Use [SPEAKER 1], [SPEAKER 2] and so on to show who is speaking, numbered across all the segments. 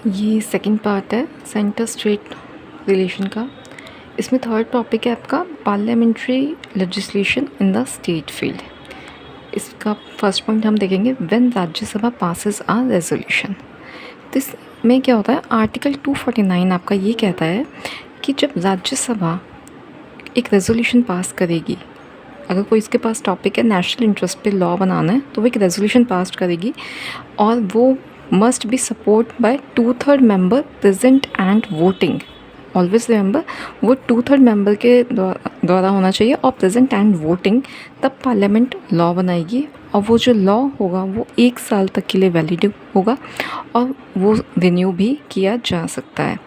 [SPEAKER 1] ये second part है centre state relation का। इसमें थर्ड टॉपिक है आपका parliamentary legislation in the state field. इसका फर्स्ट पॉइंट हम देखेंगे when Rajya Sabha passes a resolution. तो इसमें क्या होता है, आर्टिकल 249 आपका ये कहता है कि जब राज्यसभा एक रेजोल्यूशन पास करेगी, अगर कोई इसके पास टॉपिक है नेशनल इंटरेस्ट पे लॉ बनाना है, तो वो एक रेजोल्यूशन पास करेगी और वो must be support bye 2/3 member present and voting. Always remember, वो 2/3 मेंबर के द्वारा होना चाहिए और प्रेजेंट एंड वोटिंग, तब पार्लियामेंट लॉ बनाएगी और वो जो लॉ होगा वो 1 साल तक के लिए वैलिड होगा और वो रिन्यू भी किया जा सकता है।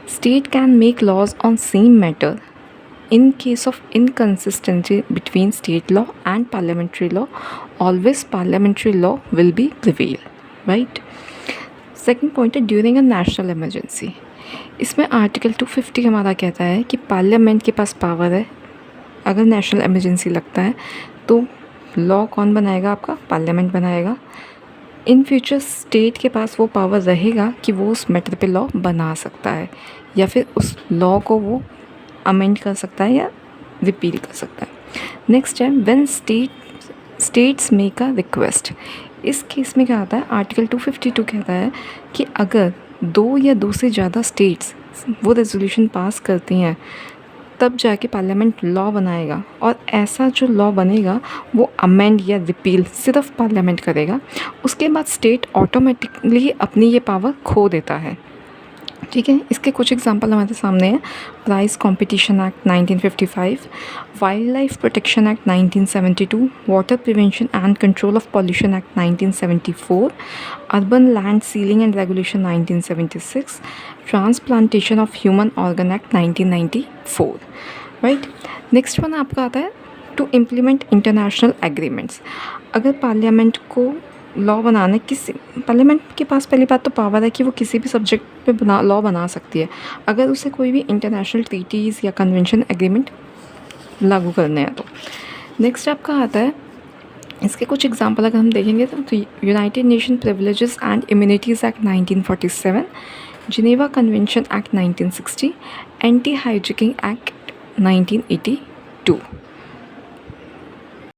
[SPEAKER 1] State can make laws on same matter in case of inconsistency between state law and parliamentary law. Always parliamentary law will be prevail, right? Second point है during a national emergency। इसमें article 250 हमारा कहता है कि parliament के पास power है, अगर national emergency लगता है तो लॉ कौन बनाएगा, आपका पार्लियामेंट बनाएगा। इन फ्यूचर स्टेट के पास वो पावर रहेगा कि वो उस मैटर पे लॉ बना सकता है या फिर उस लॉ को वो अमेंड कर सकता है या रिपील कर सकता है। नेक्स्ट है when states make a request. इस केस में क्या आता है, आर्टिकल 252 कहता है कि अगर 2 या 2 से ज़्यादा स्टेट्स वो रेजोल्यूशन पास करती हैं तब जाके पार्लियामेंट लॉ बनाएगा, और ऐसा जो लॉ बनेगा वो अमेंड या रिपील सिर्फ पार्लियामेंट करेगा। उसके बाद स्टेट ऑटोमेटिकली अपनी ये पावर खो देता है। ठीक है, इसके कुछ एग्जांपल हमारे सामने हैं। Price competition act 1955, wild life protection act 1972, water prevention and control of pollution act 1974, urban land ceiling and regulation 1976, transplantation of human organ act 1994, right. Next one आपका आता है टू इम्प्लीमेंट इंटरनेशनल एग्रीमेंट्स। अगर parliament को law बनाना, किसी parliament के पास पहली बात तो पावर है कि वो किसी भी सब्जेक्ट पे लॉ बना सकती है, अगर उसे कोई भी इंटरनेशनल ट्रीटीज़ या कन्वेंशन एग्रीमेंट लागू करने हैं तो। नेक्स्ट आपका आता है, इसके कुछ एग्जांपल अगर हम देखेंगे तो United nation privileges and immunities act 1947, Geneva convention act 1960, anti hijacking act 1982।